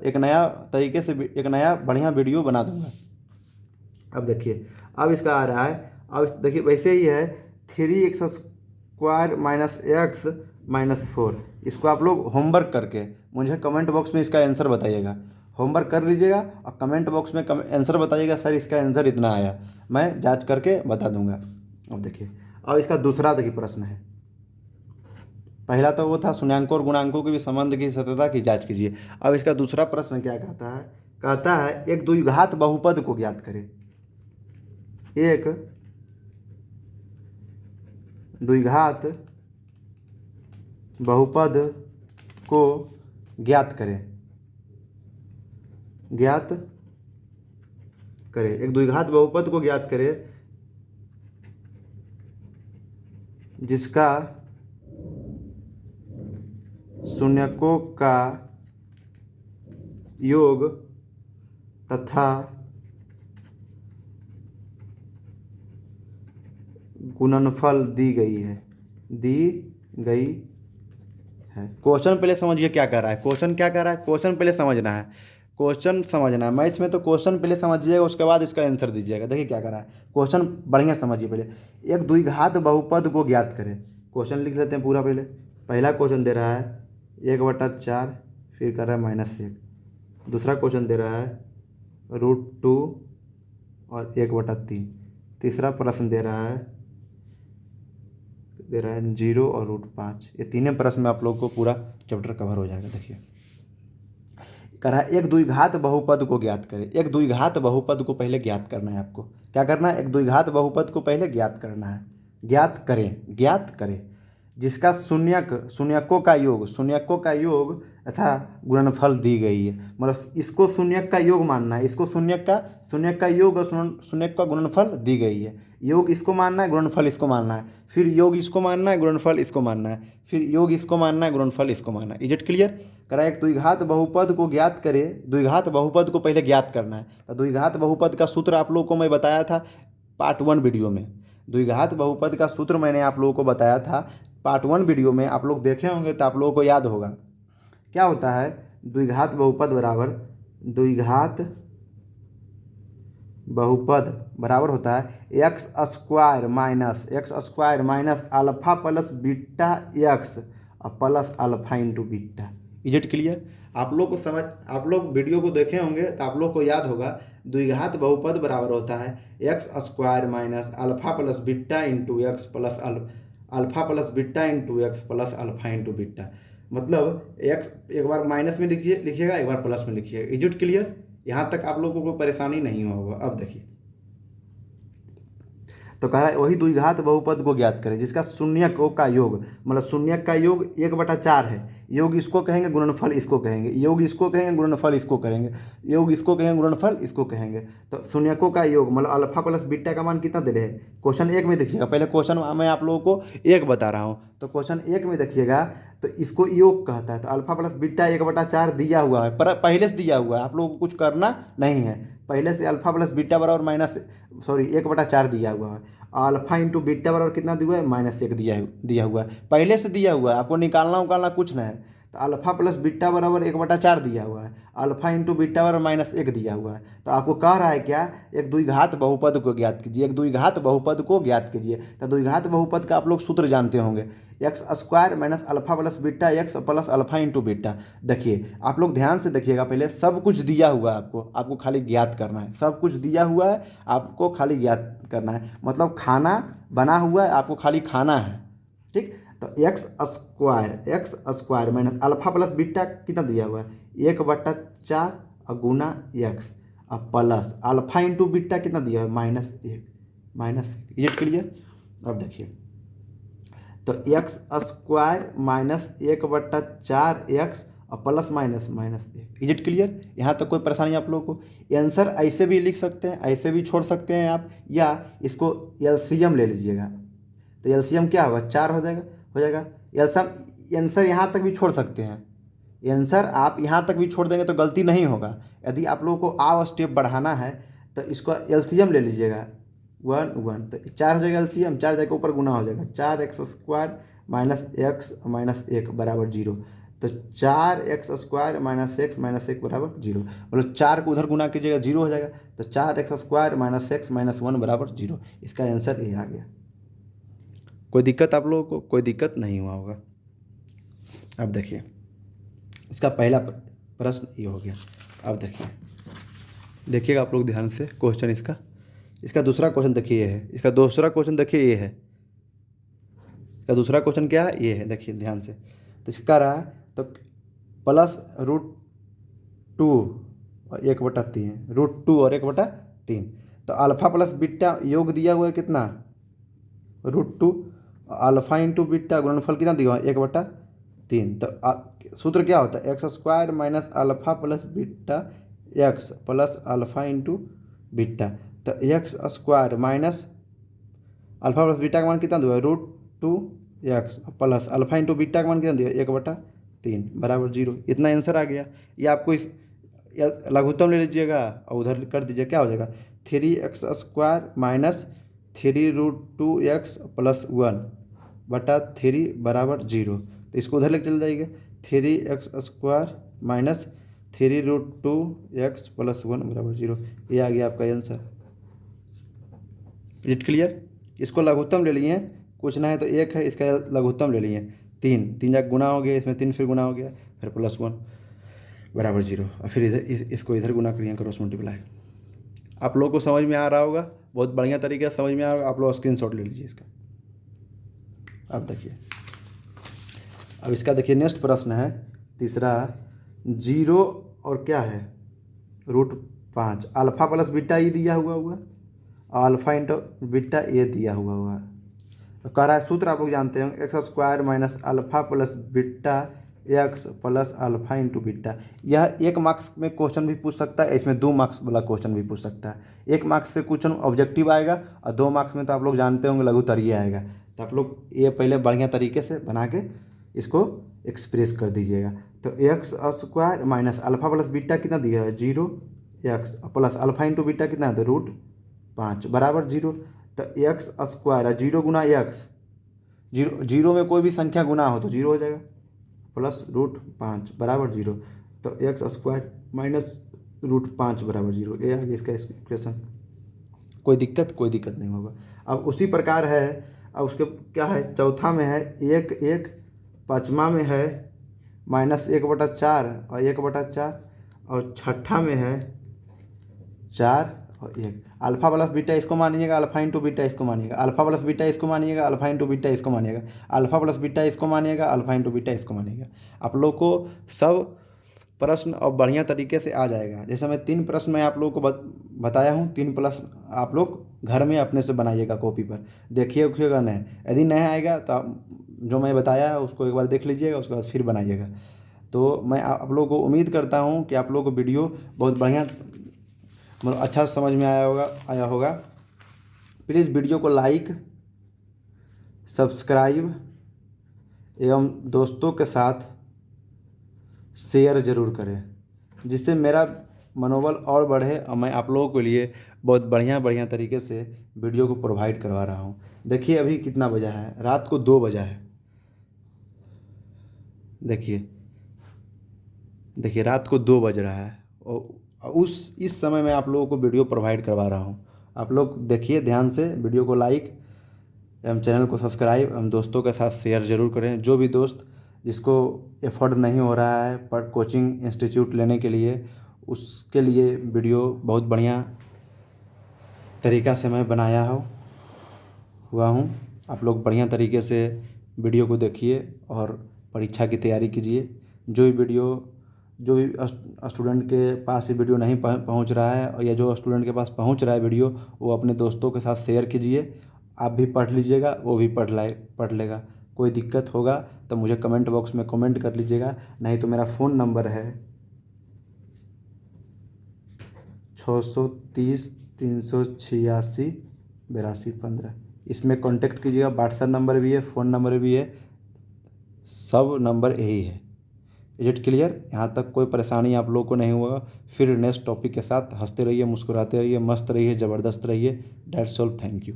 एक नया तरीके से एक नया बढ़िया वीडियो बना दूंगा। अब देखिए, अब इसका आ रहा है, अब देखिए वैसे ही है 3x² माइनस एक्स माइनस 4। इसको आप लोग होमवर्क करके मुझे कमेंट बॉक्स में इसका आंसर बताइएगा। होमवर्क कर लीजिएगा और कमेंट बॉक्स में आंसर बताइएगा, सर इसका आंसर इतना आया, मैं जांच करके बता दूंगा। अब देखिए, अब इसका दूसरा देखिए प्रश्न है। पहला तो वो था शून्याङ्कों और गुणांकों के भी संबंध की सत्यता की जांच कीजिए। अब इसका दूसरा प्रश्न क्या कहता है, कहता है एक द्विघात बहुपद को ज्ञात करें। एक द्विघात बहुपद को ज्ञात करें, एक द्विघात बहुपद को ज्ञात करें जिसका शून्यकों का योग तथा गुणनफल दी गई है। क्वेश्चन पहले समझिए क्या कह रहा है, क्वेश्चन क्या कह रहा है, क्वेश्चन पहले समझना है, क्वेश्चन समझना है। मैथ्स में तो क्वेश्चन पहले समझिएगा, उसके बाद इसका आंसर दीजिएगा। देखिए क्या कर रहा है, क्वेश्चन बढ़िया समझिए पहले। एक द्विघात बहुपद को ज्ञात करें, क्वेश्चन लिख लेते हैं पूरा पहले। पहला क्वेश्चन दे रहा है 1/4, फिर कर रहा है -1। दूसरा क्वेश्चन दे रहा है √2 और 1/3। तीसरा प्रश्न दे रहा है 0 और √5। ये तीनों प्रश्न में आप लोग को पूरा चैप्टर कवर हो जाएगा। देखिए कह रहा है एक द्विघात बहुपद को ज्ञात करें। एक द्विघात बहुपद को पहले ज्ञात करना है आपको। क्या करना है, एक द्विघात बहुपद को पहले ज्ञात करना है। ज्ञात करें जिसका शून्यकों का योग ऐसा गुणनफल दी गई है। मतलब इसको शून्यक का योग मानना है, इसको शून्यक का योग और शून्यक का गुणनफल दी गई है। योग इसको मानना है, गुणनफल इसको मानना है, फिर योग इसको मानना है, गुणनफल इसको मानना है, फिर योग इसको मानना है, गुणनफल इसको मानना है। Is it clear? करा एक द्विघात बहुपद को ज्ञात करें, द्विघात बहुपद को पहले ज्ञात करना है। तो द्विघात बहुपद का सूत्र आप लोगों को मैं बताया था पार्ट 1 वीडियो में। द्विघात बहुपद का सूत्र मैंने आप लोगों को बताया था पार्ट 1 वीडियो में, आप लोग देखे होंगे तो आप लोगों को याद होगा। क्या होता है, द्विघात बहुपद बराबर होता है x² minus alpha plus beta x और plus alpha into beta. Is it clear? आप लोग वीडियो को देखे होंगे तो आप लोग को याद होगा द्विघात बहुपद बराबर होता है x² minus alpha plus beta into x plus alpha plus beta into x plus alpha into beta. मतलब एक्स एक बार माइनस में लिखिएगा, एक बार प्लस में लिखिएगा। Is it clear? यहाँ तक आप लोगों को परेशानी नहीं होगा। अब देखिए तो कह रहा है वही द्विघात बहुपद को ज्ञात करें जिसका शून्यकों का योग, मतलब शून्यक का योग 1/4 है। योग इसको कहेंगे, गुणनफल इसको कहेंगे, योग इसको कहेंगे, गुणनफल इसको करेंगे, योग इसको कहेंगे, गुणनफल इसको कहेंगे। तो शून्यकों का योग मतलब अल्फा प्लस बीटा का मान कितना दे रहे हैं, क्वेश्चन 1 में देखिएगा। पहले क्वेश्चन मैं आप लोगों को 1 बता रहा हूँ, तो क्वेश्चन 1 में देखिएगा तो इसको योग कहता है। तो अल्फा प्लस बीटा 1/4 दिया हुआ है, पर पहले से दिया हुआ है, आप लोगों को कुछ करना नहीं है। पहले से अल्फा प्लस बीटा बराबर 1/4 दिया हुआ है। अल्फा इंटू बीटा बराबर कितना दिया हुआ है, -1 दिया हुआ है, पहले से दिया हुआ है, आपको निकालना कुछ नहीं है। तो अल्फा प्लस बीटा बराबर 1/4 दिया हुआ है, अल्फा इंटू बीटा बराबर -1 दिया हुआ है। तो आपको कह रहा है क्या, एक द्विघात बहुपद को ज्ञात कीजिए, एक द्विघात बहुपद को ज्ञात कीजिए। तो द्विघात बहुपद का आप लोग सूत्र जानते होंगे, x² minus alpha plus beta x plus alpha into beta. देखिए आप लोग ध्यान से देखिएगा, पहले सब कुछ दिया हुआ है, आपको खाली ज्ञात करना है। सब कुछ दिया हुआ है, आपको खाली ज्ञात करना है, मतलब खाना बना हुआ है, आपको खाली खाना है। ठीक, तो x² minus alpha plus beta कितना दिया हुआ है, 1/4 और गुना एक्स और प्लस अल्फा इंटू बीटा कितना दिया है, -1। ये क्लियर? अब देखिए तो x² माइनस 1/4 एक्स और प्लस -1। Is it clear? यहाँ तक कोई परेशानी आप लोगों को? आंसर ऐसे भी लिख सकते हैं, ऐसे भी छोड़ सकते हैं आप, या इसको एलसीएम ले लीजिएगा। तो एलसीएम क्या होगा, 4 हो जाएगा। आंसर यहाँ तक भी छोड़ सकते हैं, आंसर आप यहाँ तक भी छोड़ देंगे तो गलती नहीं होगा। यदि आप लोगों को और स्टेप बढ़ाना है तो इसको एलसीएम ले लीजिएगा, 1 तो 4 हो जाएगा एलसीएम, 4 जगह ऊपर गुना हो जाएगा, 4x² माइनस x -1 बराबर 0। तो 4x² माइनस एक्स माइनस एक बराबर 0, मतलब 4 को उधर गुना कीजिएगा 0 हो जाएगा, तो 4x² माइनस एक्स माइनस 1 बराबर 0। इसका आंसर ये आ गया। कोई दिक्कत आप लोगों को? कोई दिक्कत नहीं हुआ होगा। अब देखिए इसका पहला प्रश्न ये हो गया। अब देखिएगा आप लोग ध्यान से क्वेश्चन इसका दूसरा क्वेश्चन देखिए ये है। इसका दूसरा क्वेश्चन देखिए ये है। इसका दूसरा क्वेश्चन क्या है? ये है, देखिए ध्यान से। तो इसका रहा है तो +√2 और 1/3, √2 और 1/3। तो अल्फा प्लस बीटा योग दिया हुआ है कितना? √2। अल्फा इंटू बीटा गुणनफल कितना दिया हुआ है? 1/3। तो सूत्र क्या होता है? x² minus alpha plus beta x plus alpha into beta. तो x² minus alpha plus beta का मान कितना दिया है? √2x plus alpha into beta का मान कितना दिया है? 1/3 बराबर 0। इतना आंसर आ गया। ये आपको इस लघुत्तम ले लीजिएगा और उधर कर दीजिए, क्या हो जाएगा? 3x² माइनस 3√2x प्लस 1/3 बराबर 0। तो इसको उधर लेकर चल जाइएगा। 3x² माइनस 3√2x प्लस 1 बराबर 0। ये आ गया आपका आंसर। It clear? इसको लघुत्तम ले लिए, कुछ ना है तो 1 है, इसका लघुत्तम ले लिए 3 जा गुना हो गया, इसमें 3 फिर गुना हो गया, फिर प्लस 1 बराबर 0। और फिर इसको इधर गुना करिए, क्रॉस मल्टीप्लाई। आप लोगों को समझ में आ रहा होगा, बहुत बढ़िया तरीके से समझ में आ रहा होगा। आप लोग स्क्रीनशॉट ले लीजिए इसका। अब देखिए, अब इसका देखिए नेक्स्ट प्रश्न है तीसरा। 0 और क्या है? √5। अल्फा प्लस बीटा ये दिया हुआ अल्फा इंटू बीटा ये दिया हुआ है। तो कह रहा है सूत्र आप लोग जानते होंगे, x² minus alpha plus beta x plus alpha into beta. यह 1 मार्क्स में क्वेश्चन भी पूछ सकता है, इसमें 2 मार्क्स वाला क्वेश्चन भी पूछ सकता है। 1 मार्क्स से क्वेश्चन ऑब्जेक्टिव आएगा और 2 मार्क्स में तो आप लोग जानते होंगे लघुत्तरीय आएगा। तो आप लोग ये पहले बढ़िया तरीके से बना के इसको एक्सप्रेस कर दीजिएगा। तो x² minus alpha plus beta कितना दिया है? 0x plus alpha into beta कितना है? तो √5 बराबर 0। तो x² 0 गुना x, 0 में कोई भी संख्या गुना हो तो 0 हो जाएगा, प्लस √5 बराबर 0। तो x² माइनस √5 बराबर 0। ये आ गया इसका एक्सप्रेशन। कोई दिक्कत नहीं होगा। अब उसी प्रकार है, अब उसके क्या है? चौथा में है 1 पाँचवा में है -1/4 और 1/4, और छठा में है 4 और 1। अल्फा प्लस बीटा इसको मानिएगा, अल्फा इंटू बीटा इसको मानिएगा, अल्फा प्लस बीटा इसको मानिएगा, अल्फा इंटू बीटा इसको मानिएगा, अल्फा प्लस बीटा इसको मानिएगा, अल्फा इंटू बीटा इसको मानिएगा। आप लोग को सब प्रश्न अब बढ़िया तरीके से आ जाएगा। जैसे मैं 3 प्रश्न मैं आप लोगों को बताया हूँ, 3 प्रश्न आप लोग घर में अपने से बनाइएगा, कॉपी पर देखिएगा। नहीं यदि नहीं आएगा तो जो मैं बताया है उसको एक बार देख लीजिएगा, उसके बाद फिर बनाइएगा। तो मैं आप लोगों को उम्मीद करता हूँ कि आप लोगों को वीडियो बहुत बढ़िया मतलब अच्छा समझ में आया होगा। प्लीज़ वीडियो को लाइक, सब्सक्राइब एवं दोस्तों के साथ शेयर ज़रूर करें, जिससे मेरा मनोबल और बढ़े और मैं आप लोगों के लिए बहुत बढ़िया तरीके से वीडियो को प्रोवाइड करवा रहा हूँ। देखिए अभी कितना बजा है? रात को 2 बजा है। देखिए रात को 2 बज रहा है और इस समय मैं आप लोगों को वीडियो प्रोवाइड करवा रहा हूँ। आप लोग देखिए ध्यान से, वीडियो को लाइक एवं चैनल को सब्सक्राइब एवं दोस्तों के साथ शेयर ज़रूर करें। जो भी दोस्त जिसको एफर्ट नहीं हो रहा है पर कोचिंग इंस्टीट्यूट लेने के लिए, उसके लिए वीडियो बहुत बढ़िया तरीक़ा से मैं बनाया हुआ हूँ। आप लोग बढ़िया तरीके से वीडियो को देखिए और परीक्षा की तैयारी कीजिए। जो भी स्टूडेंट के पास ये वीडियो नहीं पहुंच रहा है, और या जो स्टूडेंट के पास पहुंच रहा है वीडियो, वो अपने दोस्तों के साथ शेयर कीजिए। आप भी पढ़ लीजिएगा, वो भी पढ़ लेगा। कोई दिक्कत होगा तो मुझे कमेंट बॉक्स में कमेंट कर लीजिएगा, नहीं तो मेरा फ़ोन नंबर है 630 386 8215। इसमें कांटेक्ट कीजिएगा। व्हाट्सएप नंबर भी है, फ़ोन नंबर भी है, सब नंबर यही है। Is it clear? यहाँ तक कोई परेशानी आप लोगों को नहीं होगा। फिर नेक्स्ट टॉपिक के साथ हंसते रहिए, मुस्कुराते रहिए, मस्त रहिए, ज़बरदस्त रहिए। That's all, thank you.